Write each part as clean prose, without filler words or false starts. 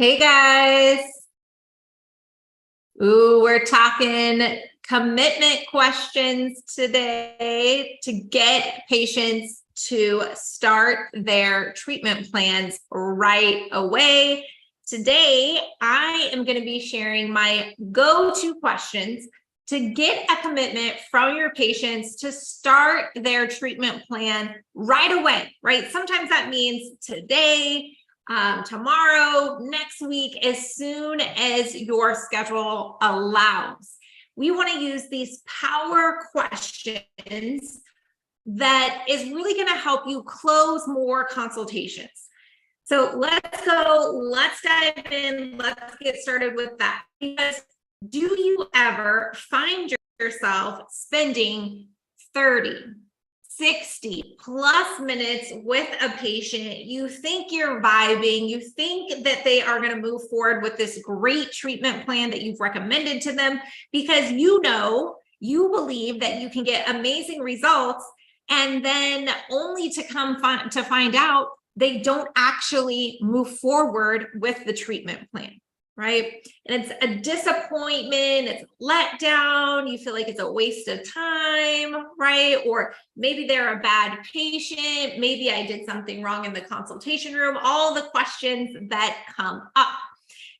Hey guys. Ooh, we're talking commitment questions today to get patients to start their treatment plans right away. Today, I am going to be sharing my go-to questions to get a commitment from your patients to start their treatment plan right away, right? Sometimes that means today, tomorrow, next week, as soon as your schedule allows. We want to use these power questions that is really going to help you close more consultations. So let's go, let's dive in, let's get started with that. Because do you ever find yourself spending 30, 60 plus minutes with a patient? You think you're vibing, you think that they are going to move forward with this great treatment plan that you've recommended to them because you believe that you can get amazing results, and then only to to find out they don't actually move forward with the treatment plan. Right? And it's a disappointment, it's let down, you feel like it's a waste of time, right? Or maybe they're a bad patient, maybe I did something wrong in the consultation room, all the questions that come up.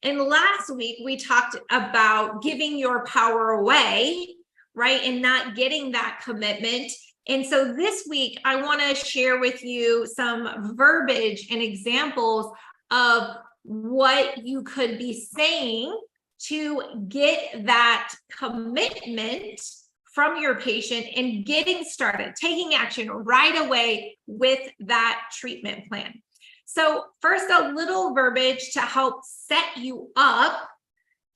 And last week we talked about giving your power away, right? And not getting that commitment. And so this week I want to share with you some verbiage and examples of what you could be saying to get that commitment from your patient and getting started, taking action right away with that treatment plan. So first, a little verbiage to help set you up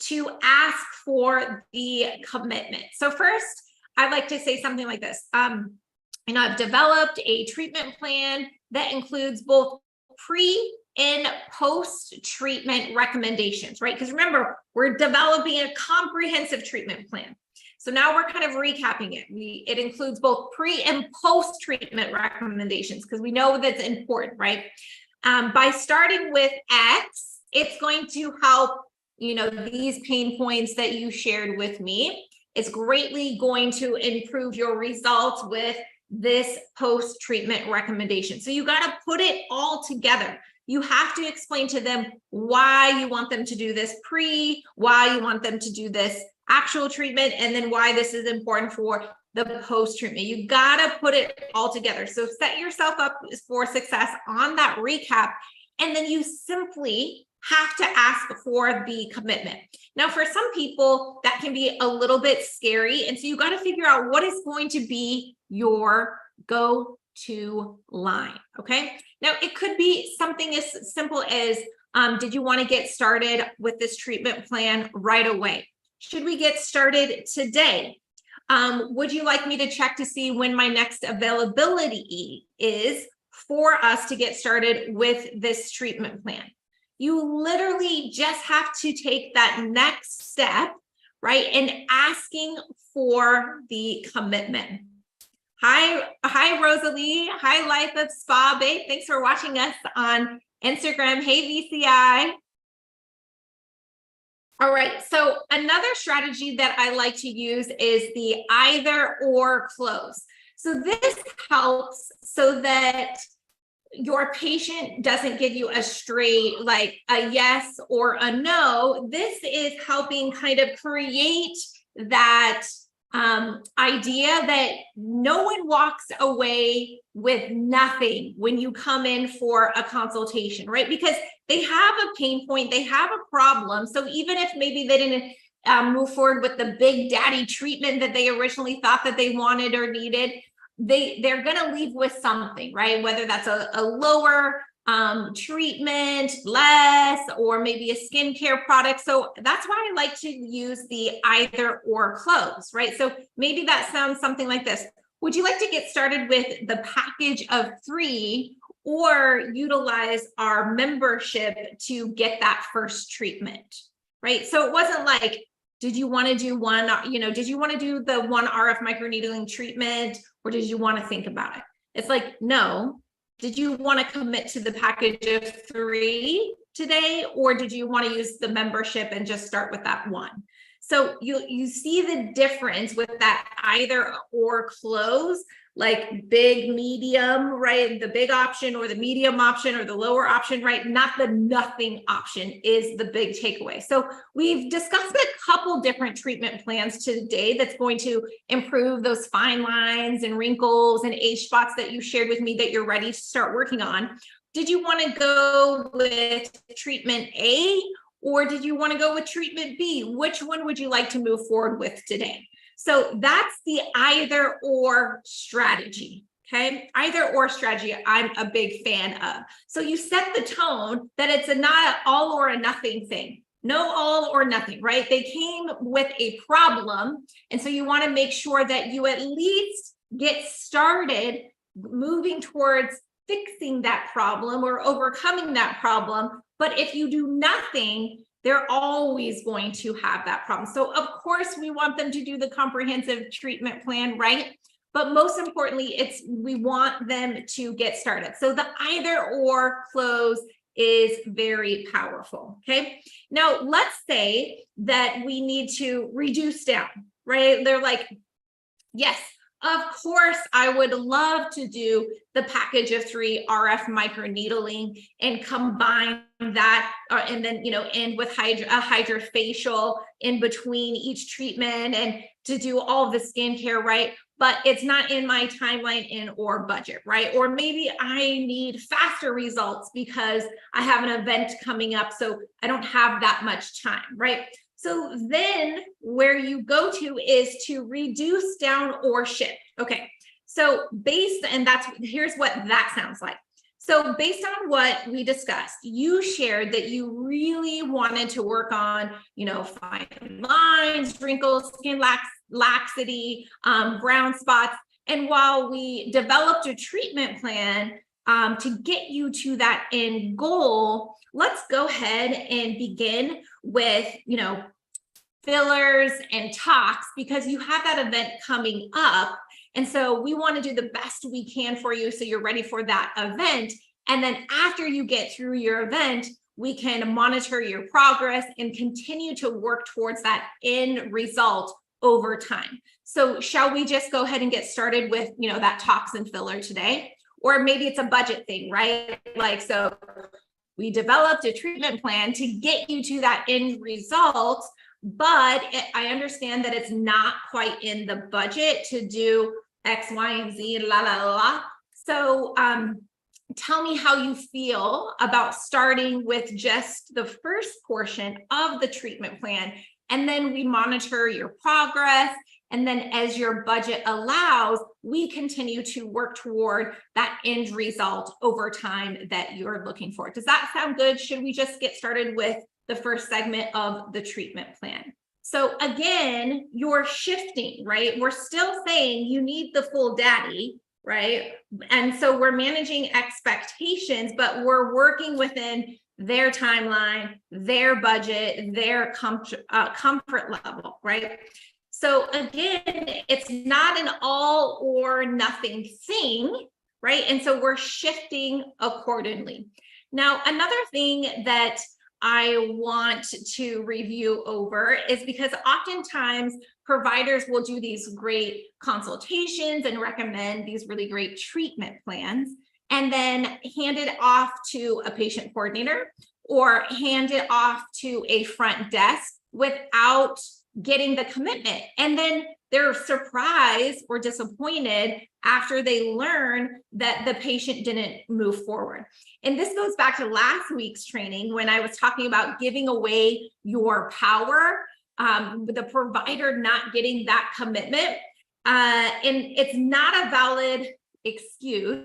to ask for the commitment. So first, I'd like to say something like this. I've developed a treatment plan that includes both pre and post-treatment recommendations, right? Because remember, we're developing a comprehensive treatment plan. So now we're kind of recapping it. It includes both pre and post-treatment recommendations because we know that's important, right? By starting with X, it's going to help, these pain points that you shared with me. It's greatly going to improve your results with this post-treatment recommendation. So you got to put it all together. You have to explain to them why you want them to do this why you want them to do this actual treatment, and then why this is important for the post-treatment. You got to put it all together. So set yourself up for success on that recap, and then you simply have to ask for the commitment. Now, for some people, that can be a little bit scary, and so you got to figure out what is going to be your go-to line, okay? Now, it could be something as simple as, did you want to get started with this treatment plan right away? Should we get started today? Would you like me to check to see when my next availability is for us to get started with this treatment plan? You literally just have to take that next step, right? And asking for the commitment. Hi, Rosalie. Hi, Life of Spa Babe. Thanks for watching us on Instagram. Hey, VCI. All right. So another strategy that I like to use is the either or close. So this helps so that your patient doesn't give you a straight, like a yes or a no. This is helping kind of create that idea that no one walks away with nothing when you come in for a consultation, right? Because they have a pain point, they have a problem. So even if maybe they didn't move forward with the big daddy treatment that they originally thought that they wanted or needed, they're going to leave with something, right? Whether that's a lower treatment, less, or maybe a skincare product. So that's why I like to use the either or close, right? So maybe that sounds something like this. Would you like to get started with the package of 3 or utilize our membership to get that first treatment, right? So it wasn't like, did you want to do one, did you want to do the 1 RF microneedling treatment, or did you want to think about it? It's like, no. Did you want to commit to the package of 3 today, or did you want to use the membership and just start with that one? So you see the difference with that either or close, like big, medium, right? The big option or the medium option or the lower option, right? Not the nothing option is the big takeaway. So we've discussed a couple different treatment plans today that's going to improve those fine lines and wrinkles and age spots that you shared with me that you're ready to start working on. Did you want to go with treatment A, or did you want to go with treatment B? Which one would you like to move forward with today? So that's the either or strategy, okay? Either or strategy, I'm a big fan of. So you set the tone that it's not an all or a nothing thing. No all or nothing, right? They came with a problem. And so you want to make sure that you at least get started moving towards fixing that problem or overcoming that problem. But if you do nothing, they're always going to have that problem. So of course we want them to do the comprehensive treatment plan, right? But most importantly, we want them to get started. So the either or close is very powerful, okay? Now let's say that we need to reduce down, right? They're like, yes, of course, I would love to do the package of 3 RF microneedling and combine that, and then, end with a hydrofacial in between each treatment and to do all of the skincare, right? But it's not in my timeline and or budget, right? Or maybe I need faster results because I have an event coming up, so I don't have that much time, right? So then where you go to is to reduce down or shift. Okay, so here's what that sounds like. So based on what we discussed, you shared that you really wanted to work on, fine lines, wrinkles, skin laxity, brown spots. And while we developed a treatment plan to get you to that end goal, let's go ahead and begin with, fillers and tox, because you have that event coming up. And so we want to do the best we can for you so you're ready for that event. And then after you get through your event, we can monitor your progress and continue to work towards that end result over time. So shall we just go ahead and get started with, that tox and filler today? Or maybe it's a budget thing, right? So we developed a treatment plan to get you to that end result, but I understand that it's not quite in the budget to do X, Y, and Z, la, la, la, la. So tell me how you feel about starting with just the first portion of the treatment plan, and then we monitor your progress. And then as your budget allows, we continue to work toward that end result over time that you're looking for. Does that sound good? Should we just get started with the first segment of the treatment plan? So again, you're shifting, right? We're still saying you need the full daddy, right? And so we're managing expectations, but we're working within their timeline, their budget, their comfort level, right? So again, it's not an all or nothing thing, right? And so we're shifting accordingly. Now, another thing that I want to review over is because oftentimes providers will do these great consultations and recommend these really great treatment plans and then hand it off to a patient coordinator or hand it off to a front desk without getting the commitment. And then they're surprised or disappointed after they learn that the patient didn't move forward. And this goes back to last week's training when I was talking about giving away your power, the provider not getting that commitment. And it's not a valid excuse,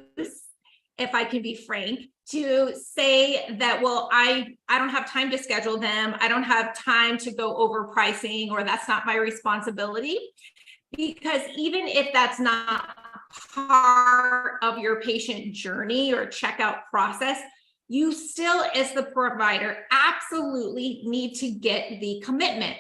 if I can be frank, to say that, well, I don't have time to schedule them. I don't have time to go over pricing, or that's not my responsibility. Because even if that's not part of your patient journey or checkout process, you still, as the provider, absolutely need to get the commitment.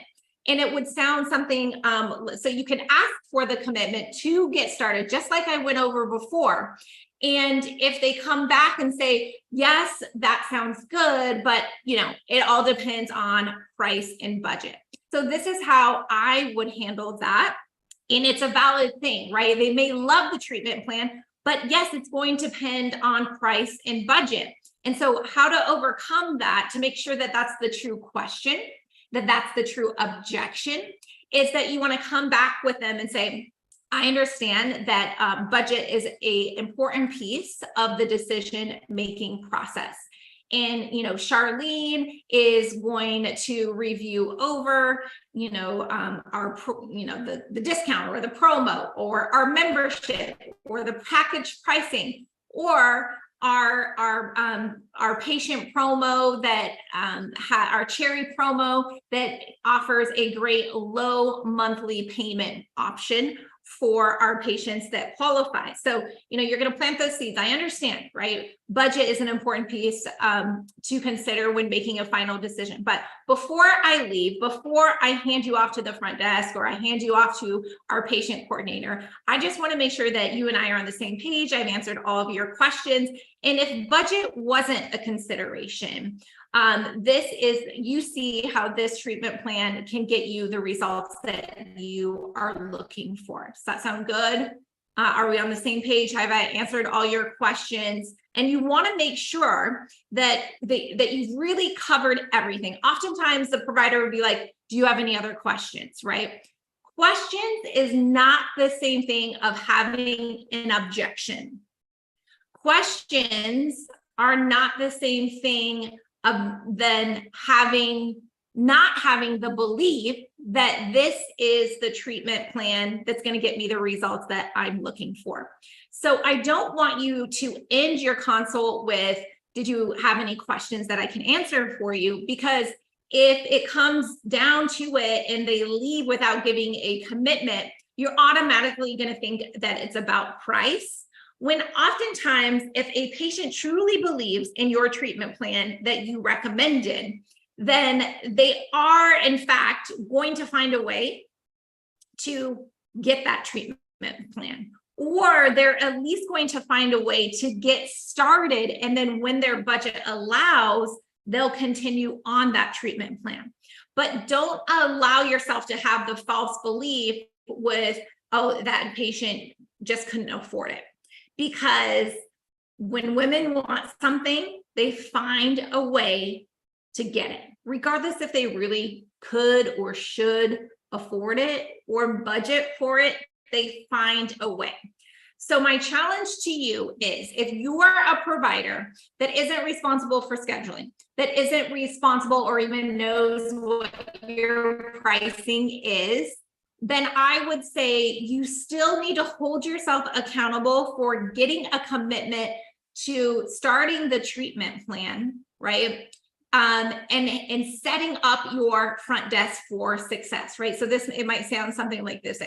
And it would sound something, so you can ask for the commitment to get started, just like I went over before. And if they come back and say, yes, that sounds good, but it all depends on price and budget. So this is how I would handle that. And it's a valid thing, right? They may love the treatment plan, but yes, it's going to depend on price and budget. And so how to overcome that to make sure that that's the true question, that that's the true objection, is that you want to come back with them and say, I understand that budget is an important piece of the decision-making process. And, Charlene is going to review over, our, the discount or the promo or our membership or the package pricing or our patient promo that our cherry promo that offers a great low monthly payment option for our patients that qualify. So, you're going to plant those seeds. I understand, right? Budget is an important piece to consider when making a final decision. But before I leave, before I hand you off to the front desk or I hand you off to our patient coordinator, I just want to make sure that you and I are on the same page. I've answered all of your questions. And if budget wasn't a consideration, you see how this treatment plan can get you the results that you are looking for. Does that sound good? Are we on the same page? Have I answered all your questions? And you want to make sure that you've really covered everything. Oftentimes the provider would be like, do you have any other questions, right? Questions is not the same thing of having an objection. Questions are not the same thing than not having the belief that this is the treatment plan that's going to get me the results that I'm looking for. So I don't want you to end your consult with, did you have any questions that I can answer for you? Because if it comes down to it and they leave without giving a commitment, you're automatically going to think that it's about price. When oftentimes, if a patient truly believes in your treatment plan that you recommended, then they are, in fact, going to find a way to get that treatment plan, or they're at least going to find a way to get started. And then when their budget allows, they'll continue on that treatment plan. But don't allow yourself to have the false belief with, oh, that patient just couldn't afford it. Because when women want something, they find a way to get it, regardless if they really could or should afford it or budget for it, they find a way. So my challenge to you is, if you are a provider that isn't responsible for scheduling, that isn't responsible or even knows what your pricing is, then I would say you still need to hold yourself accountable for getting a commitment to starting the treatment plan, right? And setting up your front desk for success, right? So it might sound something like this.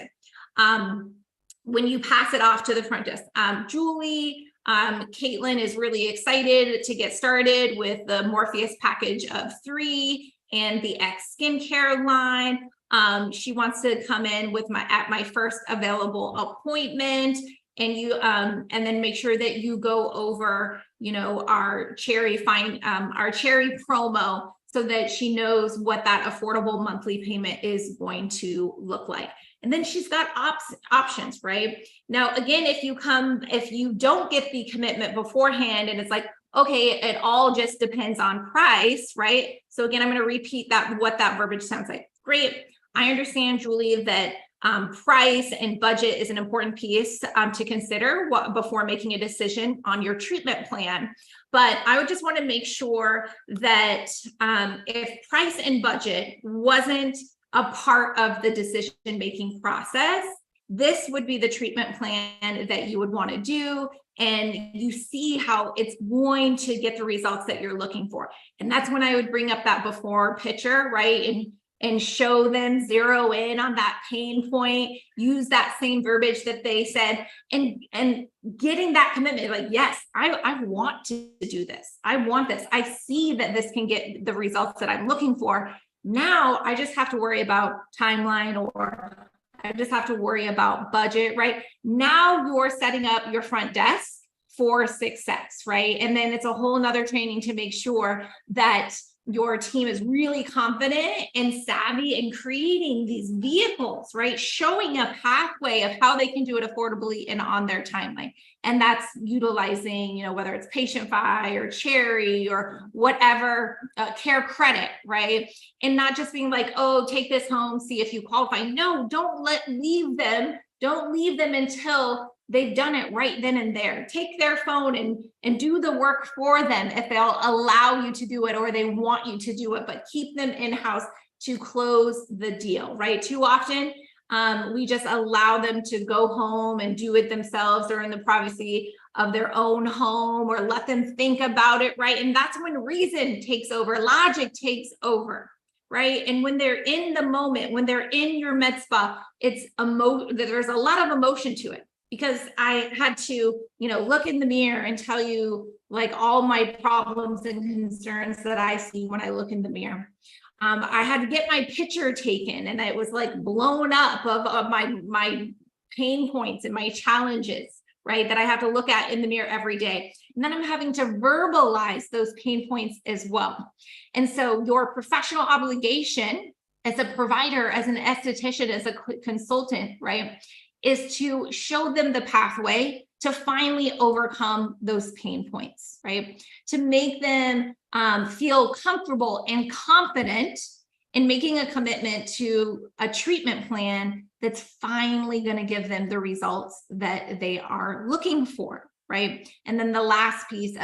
When you pass it off to the front desk, Julie, Katlin is really excited to get started with the Morpheus package of 3 and the X skincare line. She wants to come in with at my first available appointment, and then make sure that you go over, our cherry promo, so that she knows what that affordable monthly payment is going to look like. And then she's got options, right? Now, again, if you don't get the commitment beforehand and it's like, okay, it all just depends on price, right? So again, I'm going to repeat what that verbiage sounds like. Great. I understand, Julie, that price and budget is an important piece to consider before making a decision on your treatment plan. But I would just want to make sure that if price and budget wasn't a part of the decision-making process, this would be the treatment plan that you would want to do. And you see how it's going to get the results that you're looking for. And that's when I would bring up that before picture, right? And show them, zero in on that pain point, use that same verbiage that they said, and getting that commitment, like, yes, I want to do this. I want this. I see that this can get the results that I'm looking for. Now I just have to worry about timeline, or I just have to worry about budget, right? Now you're setting up your front desk for success, right? And then it's a whole nother training to make sure that your team is really confident and savvy in creating these vehicles, right? Showing a pathway of how they can do it affordably and on their timeline. And that's utilizing, whether it's Patient Fi or Cherry or whatever, Care Credit, right? And not just being like, oh, take this home, see if you qualify. No, don't leave them until they've done it right then and there. Take their phone and do the work for them if they'll allow you to do it or they want you to do it, but keep them in-house to close the deal, right? Too often, we just allow them to go home and do it themselves or in the privacy of their own home, or let them think about it, right? And that's when reason takes over, logic takes over. Right. And when they're in the moment, when they're in your med spa, there's a lot of emotion to it, because I had to, look in the mirror and tell you like all my problems and concerns that I see when I look in the mirror. I had to get my picture taken, and it was like blown up of my pain points and my challenges, right? That I have to look at in the mirror every day. And then I'm having to verbalize those pain points as well. And so your professional obligation as a provider, as an esthetician, as a consultant, right, is to show them the pathway to finally overcome those pain points, right? To make them feel comfortable and confident in making a commitment to a treatment plan that's finally going to give them the results that they are looking for, right? And then the last piece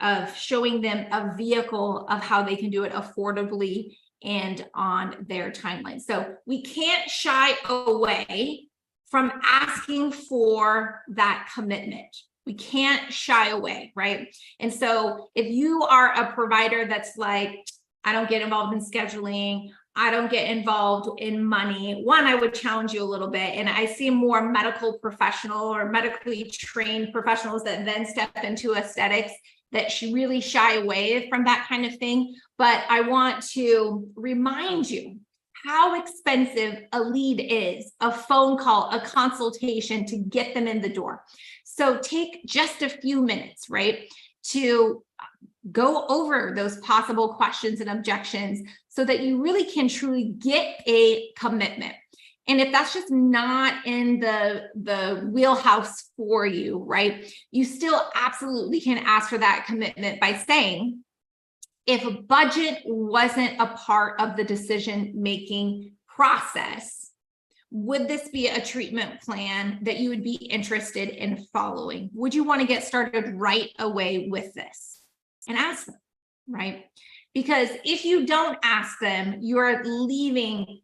of showing them a vehicle of how they can do it affordably and on their timeline. So we can't shy away from asking for that commitment. We can't shy away, right? And so if you are a provider that's like, I don't get involved in scheduling, I don't get involved in money, one, I would challenge you a little bit. And I see more medical professional or medically trained professionals that then step into aesthetics that really shy away from that kind of thing. But I want to remind you how expensive a lead is, a phone call, a consultation to get them in the door. So take just a few minutes, right, to go over those possible questions and objections so that you really can truly get a commitment. And if that's just not in the wheelhouse for you, right, you still absolutely can ask for that commitment by saying, if budget wasn't a part of the decision-making process, would this be a treatment plan that you would be interested in following? Would you want to get started right away with this? And ask them, right? Because if you don't ask them, you're leaving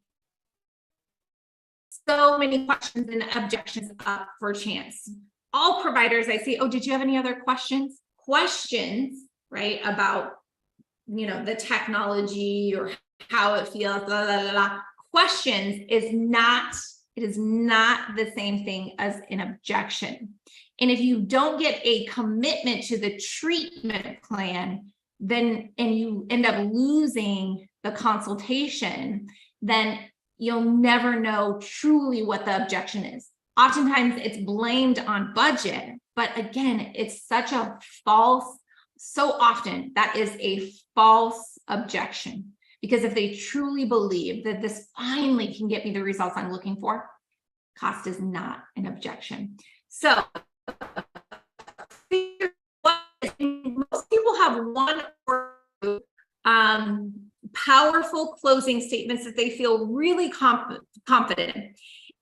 so many questions and objections up for chance. All providers I see, oh, did you have any other questions? Questions, right, about the technology or how it feels, blah, blah, blah, blah. Questions is not the same thing as an objection. And if you don't get a commitment to the treatment plan, then, and you end up losing the consultation, then you'll never know truly what the objection is. Oftentimes it's blamed on budget, but again, it's so often that is a false objection, because if they truly believe that this finally can get me the results I'm looking for, cost is not an objection. So most people have one or two powerful closing statements that they feel really confident in.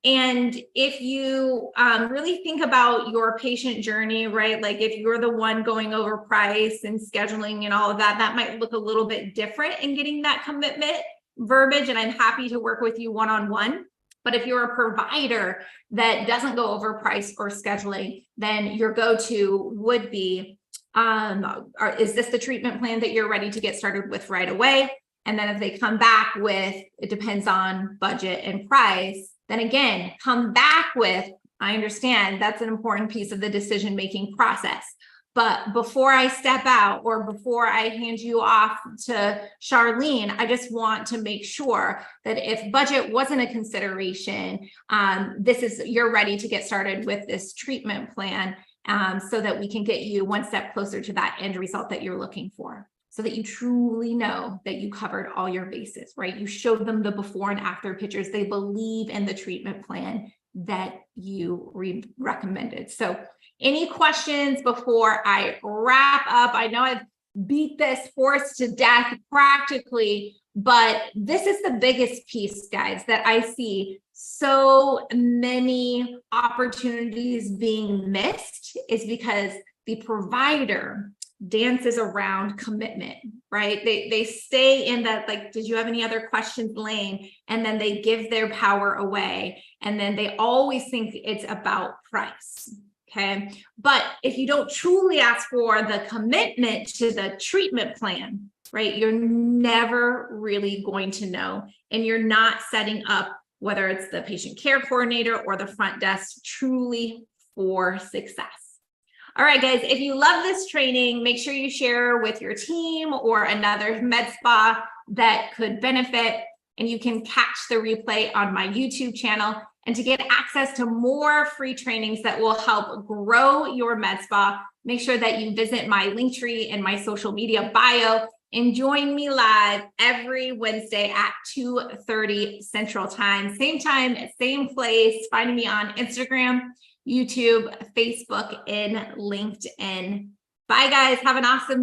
And if you really think about your patient journey, right? Like if you're the one going over price and scheduling and all of that, that might look a little bit different in getting that commitment verbiage. And I'm happy to work with you one-on-one. But if you're a provider that doesn't go over price or scheduling, then your go-to would be, is this the treatment plan that you're ready to get started with right away? And then if they come back with, it depends on budget and price, then again, come back with, I understand that's an important piece of the decision-making process, But before I step out or before I hand you off to Charlene, I just want to make sure that if budget wasn't a consideration, you're ready to get started with this treatment plan, so that we can get you one step closer to that end result that you're looking for, so that you truly know that you covered all your bases, right? You showed them the before and after pictures. They believe in the treatment plan that you recommended. So any questions before I wrap up? I know I've beat this horse to death practically, but this is the biggest piece, guys, that I see so many opportunities being missed is because the provider dances around commitment, right? They stay in that, like, did you have any other questions lane? And then they give their power away. And then they always think it's about price. Okay. But if you don't truly ask for the commitment to the treatment plan, right, you're never really going to know. And you're not setting up, whether it's the patient care coordinator or the front desk, truly for success. All right, guys, if you love this training, make sure you share with your team or another med spa that could benefit. And you can catch the replay on my YouTube channel. And to get access to more free trainings that will help grow your med spa, make sure that you visit my Linktree and my social media bio and join me live every Wednesday at 2:30 Central Time, same place. Find me on Instagram, YouTube, Facebook, and LinkedIn. Bye, guys. Have an awesome